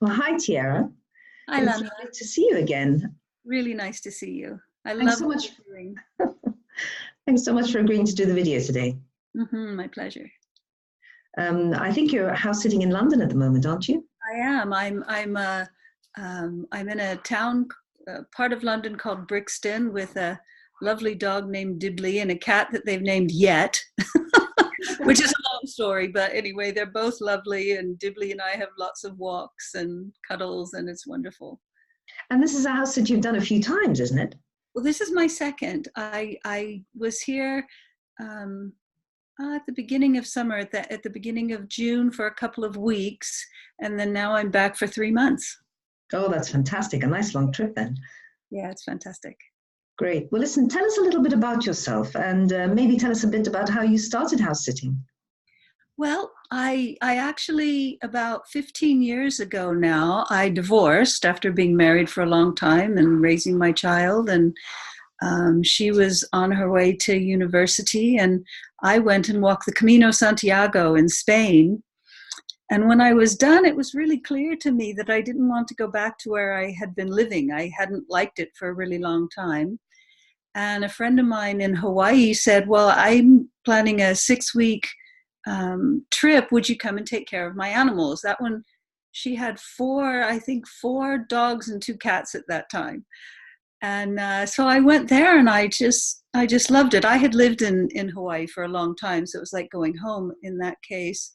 Well, hi, Tiera. Hi, It's Lana. lovely to see you again. Really nice to see you. I Thanks love so what much. you're doing. Thanks so much for agreeing to do the video today. My pleasure. I think you're house sitting in London at the moment, aren't you? I am. I'm in a town, part of London called Brixton, with a lovely dog named Dibley and a cat that they've named Yet, which is a long story. But anyway, they're both lovely, and Dibley and I have lots of walks and cuddles, and it's wonderful. And this is a house that you've done a few times, isn't it? Well, this is my second. I was here um, at the beginning of summer, at the beginning of June for a couple of weeks, and then now I'm back for 3 months. Oh, that's fantastic. A nice long trip then. Yeah, it's fantastic. Great. Well, listen, tell us a little bit about yourself and maybe tell us a bit about how you started house sitting. Well, I actually, about 15 years ago now, I divorced after being married for a long time and raising my child. And she was on her way to university, and I went and walked the Camino Santiago in Spain. And when I was done, it was really clear to me that I didn't want to go back to where I had been living. I hadn't liked it for a really long time. And a friend of mine in Hawaii said, "Well, I'm planning a 6 week trip. Would you come and take care of my animals?" That one, she had four, I think, four dogs and two cats at that time. And so I went there, and I just loved it. I had lived in Hawaii for a long time, so it was like going home in that case.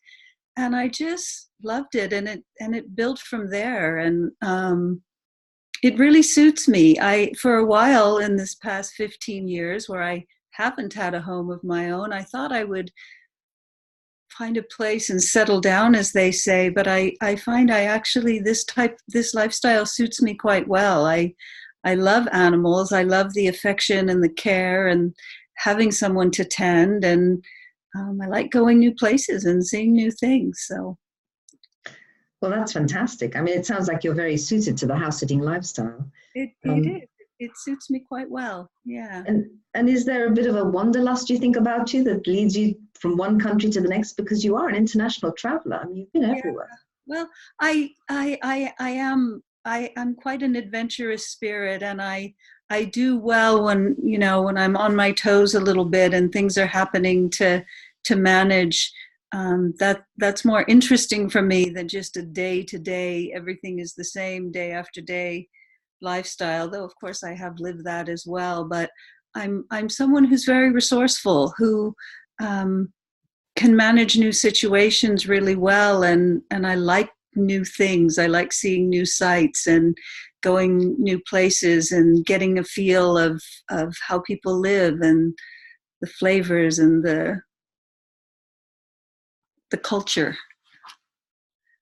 And I just loved it, and it built from there. And it really suits me. I for a while in this past 15 years, where I haven't had a home of my own, I thought I would find a place and settle down, as they say. But I find I actually this lifestyle suits me quite well. I love animals. I love the affection and the care and having someone to tend. And I like going new places and seeing new things. So Well, that's fantastic. I mean, it sounds like you're very suited to the house sitting lifestyle. it Um, is. It suits me quite well. Yeah. and and is there a bit of a wanderlust you think about you that leads you from one country to the next because you are an international traveler? I mean, you've been Yeah. everywhere. Well, I'm quite an adventurous spirit, and I do well when when I'm on my toes a little bit and things are happening to manage. That's more interesting for me than just a day to day. Everything is the same day after day lifestyle. Though of course I have lived that as well. But I'm someone who's very resourceful, who um, can manage new situations really well, and I like new things. I like seeing new sights and going new places and getting a feel of how people live and the flavors and the culture.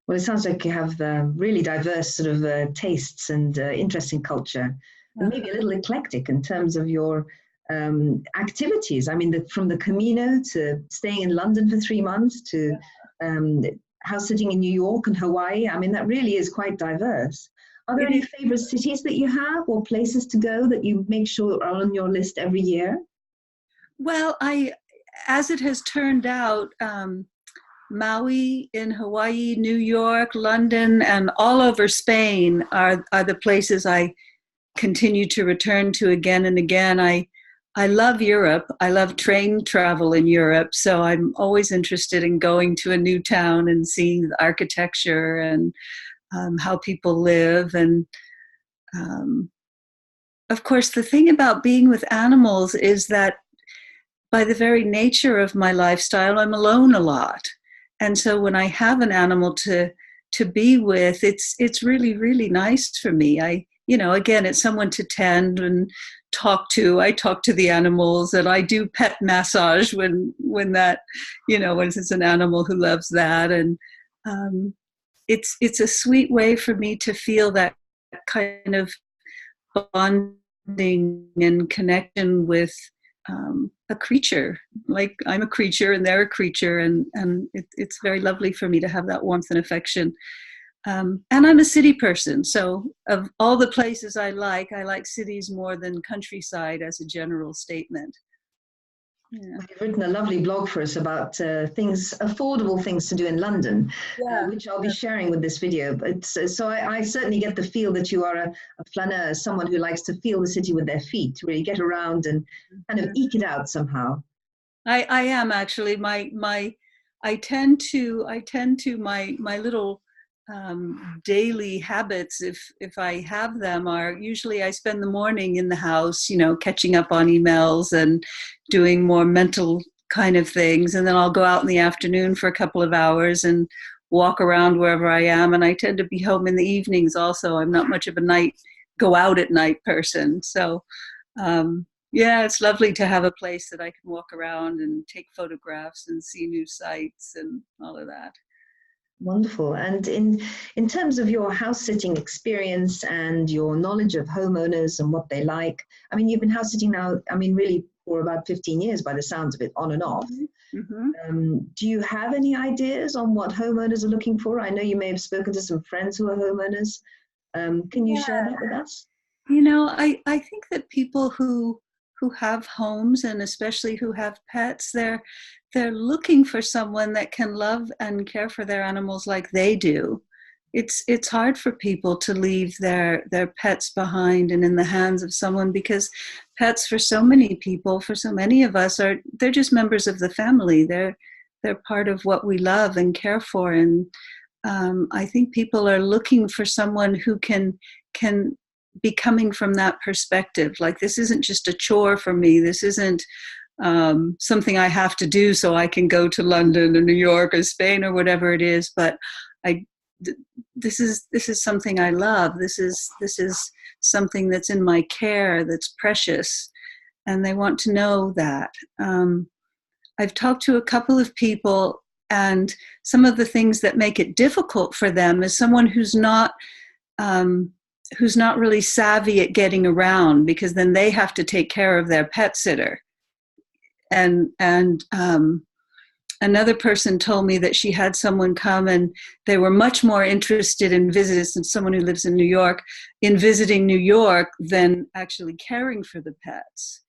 Well, it sounds like you have really diverse sort of tastes and interesting culture, and maybe a little eclectic in terms of your activities. I mean, from the Camino to staying in London for 3 months to um, house sitting in New York and Hawaii. I mean, that really is quite diverse. Are there It any is. favorite cities that you have or places to go that you make sure are on your list every year? Well, as it has turned out, Maui in Hawaii, New York, London, and all over Spain are the places I continue to return to again and again. I love Europe. I love train travel in Europe, so I'm always interested in going to a new town and seeing the architecture and how people live. And um, of course, the thing about being with animals is that by the very nature of my lifestyle, I'm alone a lot. And so when I have an animal to be with, it's really, really nice for me. Again, it's someone to tend and talk to. I talk to the animals, and I do pet massage when it's an animal who loves that. And um, it's a sweet way for me to feel that kind of bonding and connection with a creature. Like I'm a creature and they're a creature, and it's very lovely for me to have that warmth and affection. And I'm a city person, so of all the places I like cities more than countryside as a general statement. Yeah. You've written a lovely blog for us about affordable things to do in London, Yeah. which I'll be sharing with this video. But so I certainly get the feel that you are a flaneur, someone who likes to feel the city with their feet, really get around and kind of eke it out somehow. I am actually I tend to my little daily habits, if I have them, are usually I spend the morning in the house, catching up on emails and doing more mental kind of things, and then I'll go out in the afternoon for a couple of hours and walk around wherever I am, and I tend to be home in the evenings also. I'm not much of a go out at night person, so yeah, it's lovely to have a place that I can walk around and take photographs and see new sights and all of that. Wonderful. And in terms of your house sitting experience and your knowledge of homeowners and what they like, I mean, you've been house sitting now, I mean, really for about 15 years by the sounds of it, on and off. Mm-hmm. Do you have any ideas on what homeowners are looking for? I know you may have spoken to some friends who are homeowners. Can you share that with us? I think that people who have homes, and especially who have pets, they're looking for someone that can love and care for their animals like they do. It's hard for people to leave their pets behind and in the hands of someone, because pets, for so many people, for so many of us, they're just members of the family. They're part of what we love and care for, and I think people are looking for someone who can be coming from that perspective. Like, this isn't just a chore for me. This isn't something I have to do so I can go to London or New York or Spain or whatever it is. But this is something I love. This is something that's in my care, that's precious, and they want to know that. I've talked to a couple of people, and some of the things that make it difficult for them is someone who's not really savvy at getting around, because then they have to take care of their pet sitter. And another person told me that she had someone come, and they were much more interested in visiting, someone who lives in New York, in visiting New York than actually caring for the pets.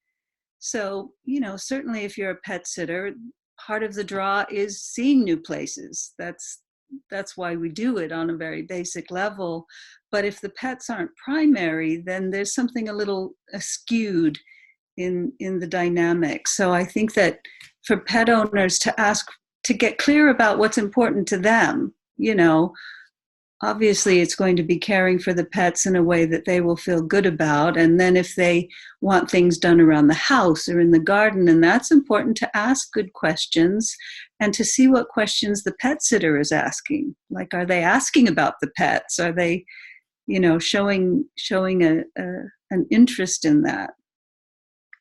So, certainly if you're a pet sitter, part of the draw is seeing new places. That's why we do it on a very basic level. But if the pets aren't primary, then there's something a little skewed in the dynamic. So I think that for pet owners to get clear about what's important to them, obviously it's going to be caring for the pets in a way that they will feel good about. And then if they want things done around the house or in the garden, and that's important, to ask good questions and to see what questions the pet sitter is asking. Like, are they asking about the pets? Are they, showing an interest in that?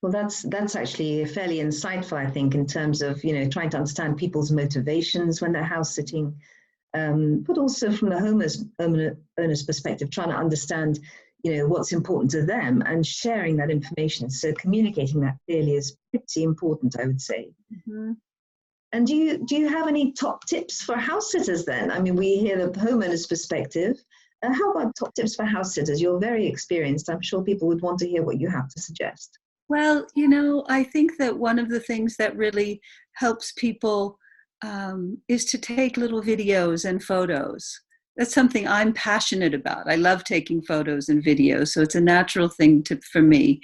Well, that's actually fairly insightful, I think, in terms of, trying to understand people's motivations when they're house sitting. But also from the owner's perspective, trying to understand, what's important to them and sharing that information. So communicating that clearly is pretty important, I would say. Mm-hmm. And do you have any top tips for house sitters then? I mean, we hear the homeowner's perspective. How about top tips for house sitters? You're very experienced. I'm sure people would want to hear what you have to suggest. Well, I think that one of the things that really helps people is to take little videos and photos. That's something I'm passionate about. I love taking photos and videos, so it's a natural thing for me.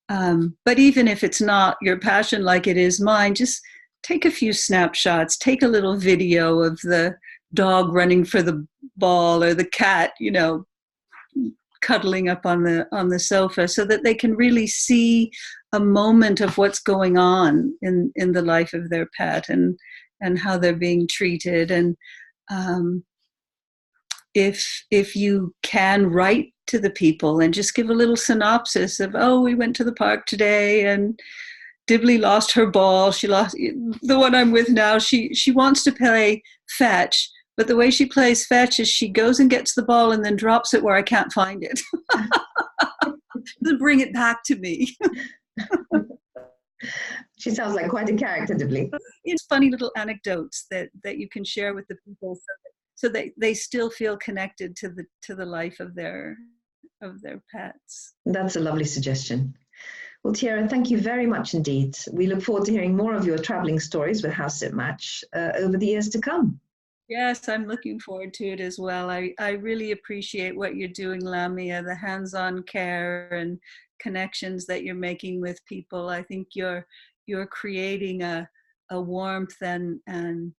But even if it's not your passion like it is mine, just take a few snapshots, take a little video of the dog running for the ball or the cat, cuddling up on the sofa, so that they can really see a moment of what's going on in the life of their pet and how they're being treated. And if you can, write to the people and just give a little synopsis of, oh, we went to the park today and Dibley lost her ball. She lost the one I'm with now. She wants to play fetch, but the way she plays fetch is she goes and gets the ball and then drops it where I can't find it. Then bring it back to me. She sounds like quite a character, Dibley. It's funny little anecdotes that you can share with the people, so they still feel connected to the life of their pets. That's a lovely suggestion. Well, Tiera, thank you very much indeed. We look forward to hearing more of your traveling stories with House Sit Match over the years to come. Yes, I'm looking forward to it as well. I really appreciate what you're doing, Lamia, the hands-on care and connections that you're making with people. I think you're creating a warmth and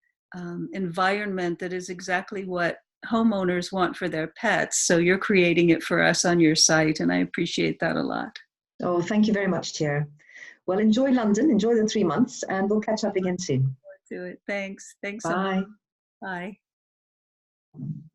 environment that is exactly what homeowners want for their pets. So you're creating it for us on your site, and I appreciate that a lot. Oh, thank you very much, Tiera. Well, enjoy London, enjoy the 3 months, and we'll catch up again soon. Do it. Thanks. Thanks so much. Bye. Bye.